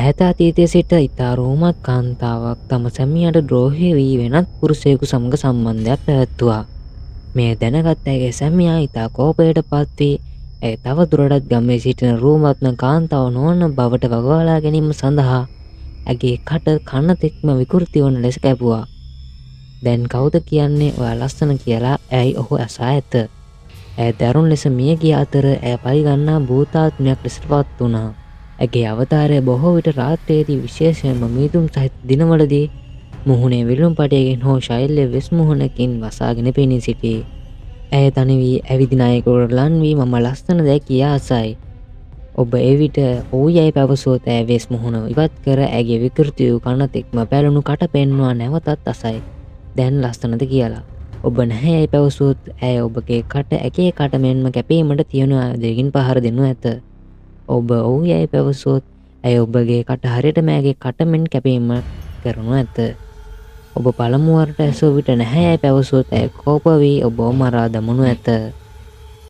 ඈත අතීතයේ සිට ඉතා රෝමත් කාන්තාවක් තම සැමියාට ද්‍රෝහී වී වෙනත් පුරුෂයෙකු සමග සම්බන්ධයක් පැවැත්තුවා. මෙය දැනගත් ඇගේ සැමියා ඉතා කෝපයට පත්වී ඇය තව දුරටත් ගමේ සිටින රූමත්ම කාන්තාව නොවන බවට වගවාලා ගැනීම සඳහා ඇගේ කට කන්න තෙක්ම විකෘති වන ලෙස කැපුවා. දැන් කවුද කියන්නේ ඔයා ලස්සන කියලා ඇයි ඔහු ඇසා ඇත. ඇය දරුණු ලෙස මිය ගිය අතර ඇය පරිගන්නා භූතාත්මයක් ලෙසට පත් වුණා. ඇගේ අවතාරය බොහෝ විට රාත්‍රියේදී විශේෂයෙන්ම මීදුම් සහිත දිනවලදී මුහුණේ විලුම් පටයකින් හෝ ශෛල්‍ය වෙස් මුහුණකින් වසාගෙන පෙනී සිටී. ඇය තනි වී ඇවිදින අයෙකුට ලන් වී මම ලස්සන දැයි කියා අසයි. ඔබ එවිට ඔහු යැයි පැවසුවොත් ඇය වෙස් මුහුණ ඉවත් කර ඇගේ විකෘති වූ කන තෙක්ම පැලුණු කට පෙන්වා නැවතත් අසයි. දැන් ලස්සනද කියලා. ඔබ නැහැ යැයි පැවසුවොත් ඇය ඔබගේ කට ඇගේ කට මෙන්ම කැපීමට තියෙන ආයුධයකින් පහර දෙනු ඇත. ඔබ ඔහු යැයි පැවසුවොත් ඇය ඔබගේ කට හරියටම ඇගේ කට මෙන් කැපීම කරනු ඇත. ඔබ පළමුවරට ඇසූ විට නැහැ යැයි පැවසුවොත් ඇය කෝප වී ඔබව මරා දමනු ඇත.